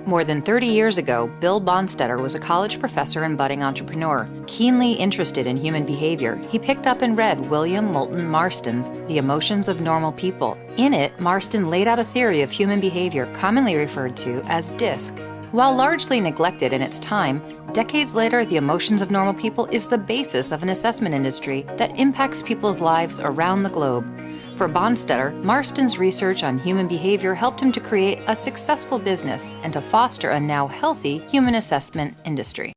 More than 30 years ago, Bill Bonstetter was a college professor and budding entrepreneur. Keenly interested in human behavior, he picked up and read William Moulton Marston's The Emotions of Normal People. In it, Marston laid out a theory of human behavior commonly referred to as DISC. While largely neglected in its time, decades later, The Emotions of Normal People is the basis of an assessment industry that impacts people's lives around the globe. For Bonstetter, Marston's research on human behavior helped him to create a successful business and to foster a now healthy human assessment industry.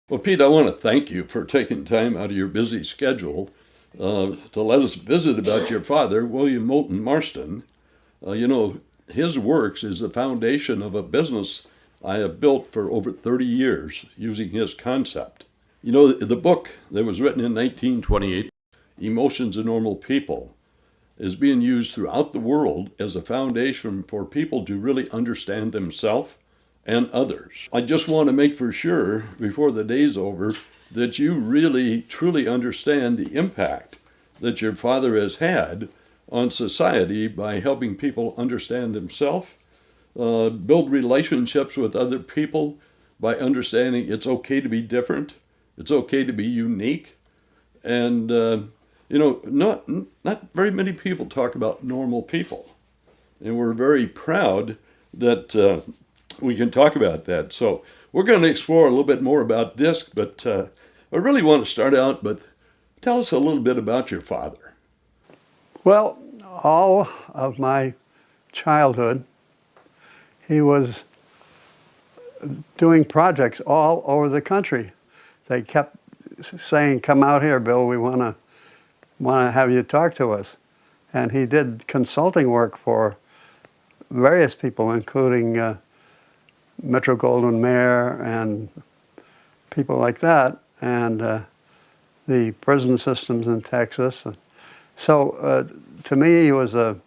Well, Pete, I want to thank you for taking time out of your busy schedule to let us visit about your father, William Moulton Marston. His works is the foundation of a business I have built for over 30 years using his concept. The book that was written in 1928, Emotions of Normal People, is being used throughout the world as a foundation for people to really understand themselves and others. I just want to make for sure, before the day's over, that you really, truly understand the impact that your father has had on society by helping people understand themselves, build relationships with other people by understanding it's okay to be different, it's okay to be unique, and not very many people talk about normal people, and we're very proud that we can talk about that. So we're going to explore a little bit more about DISC, but I really want to start out, but tell us a little bit about your father. Well, all of my childhood, he was doing projects all over the country. They kept saying, "Come out here, Bill, we want to have you talk to us." And he did consulting work for various people, including Metro-Goldwyn-Mayer and people like that, and the prison systems in Texas. So to me, he was a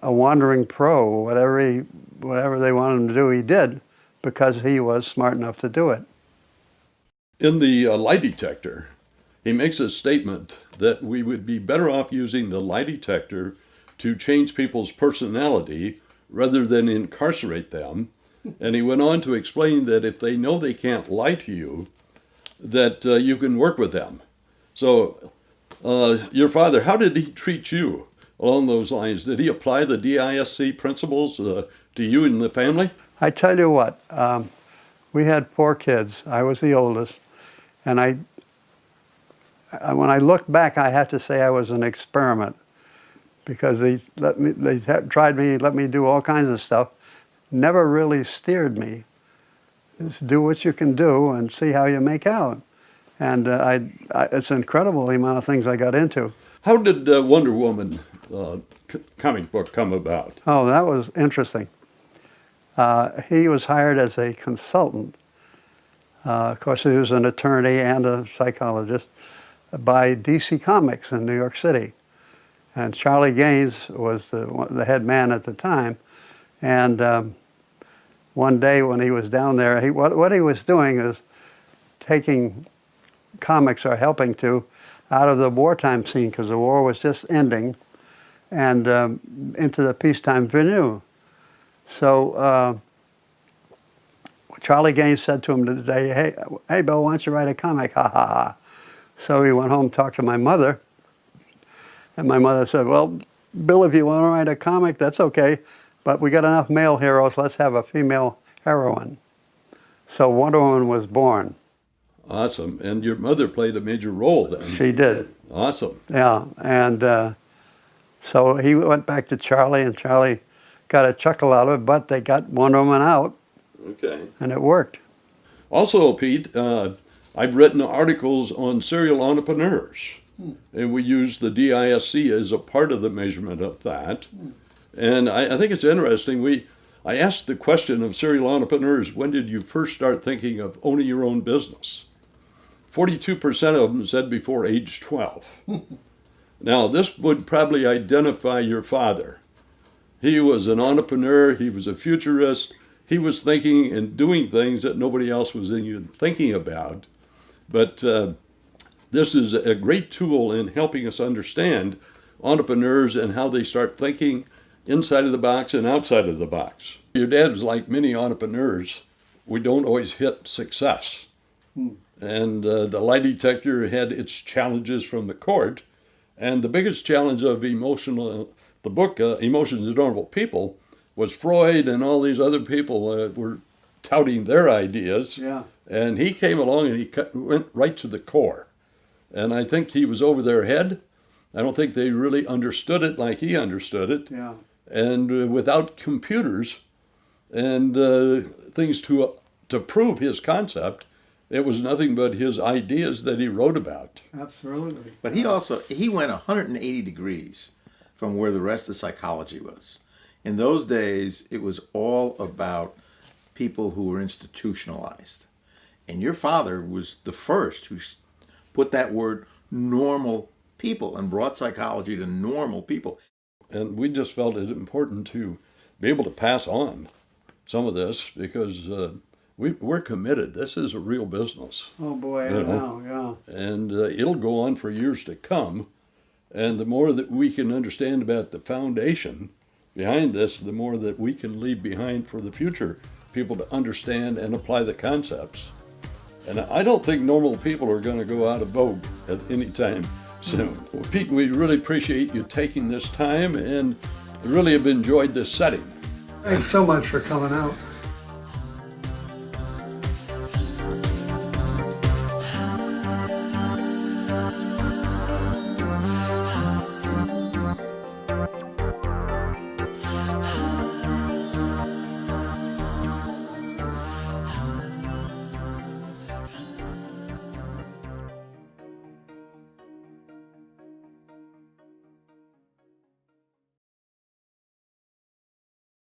wandering pro. Whatever they wanted him to do, he did, because he was smart enough to do it. In the lie detector, he makes a statement that we would be better off using the lie detector to change people's personality rather than incarcerate them. And he went on to explain that if they know they can't lie to you, that you can work with them. So your father, how did he treat you along those lines? Did he apply the DISC principles to you and the family? I tell you what, we had 4 kids. I was the oldest. And when I look back, I have to say I was an experiment, because they let me do all kinds of stuff, never really steered me. Just do what you can do and see how you make out. And it's incredible the amount of things I got into. How did Wonder Woman comic book come about? Oh, that was interesting. He was hired as a consultant. Of course, he was an attorney and a psychologist by DC Comics in New York City. And Charlie Gaines was the head man at the time. And one day when he was down there, what he was doing is taking comics, or helping to, out of the wartime scene, because the war was just ending, and into the peacetime venue. So Charlie Gaines said to him today, hey, Bill, why don't you write a comic? Ha, ha, ha. So he went home and talked to my mother. And my mother said, well, Bill, if you want to write a comic, that's okay. But we got enough male heroes, let's have a female heroine. So Wonder Woman was born. Awesome. And your mother played a major role then. She did. Awesome. Yeah. And so he went back to Charlie, and Charlie got a chuckle out of it, but they got Wonder Woman out. Okay. And it worked. Also, Pete, I've written articles on serial entrepreneurs, and we use the DISC as a part of the measurement of that. And I think it's interesting. I asked the question of serial entrepreneurs, when did you first start thinking of owning your own business? 42% of them said before age 12. Now, this would probably identify your father. He was an entrepreneur. He was a futurist. He was thinking and doing things that nobody else was even thinking about. But this is a great tool in helping us understand entrepreneurs and how they start thinking inside of the box and outside of the box. Your dad was like many entrepreneurs. We don't always hit success. And the lie detector had its challenges from the court. And the biggest challenge of the book, Emotions of Normal People, was Freud and all these other people were touting their ideas. Yeah. And he came along and he went right to the core. And I think he was over their head. I don't think they really understood it like he understood it. Yeah. And without computers and things to prove his concept, it was nothing but his ideas that he wrote about. Absolutely. But he went 180 degrees from where the rest of psychology was. In those days, it was all about people who were institutionalized. And your father was the first who put that word normal people and brought psychology to normal people. And we just felt it important to be able to pass on some of this because we're committed. This is a real business. Oh boy, I You know, yeah. And it'll go on for years to come. And the more that we can understand about the foundation behind this, the more that we can leave behind for the future people to understand and apply the concepts. And I don't think normal people are going to go out of vogue at any time soon. Well, Pete, we really appreciate you taking this time and really have enjoyed this setting. Thanks so much for coming out.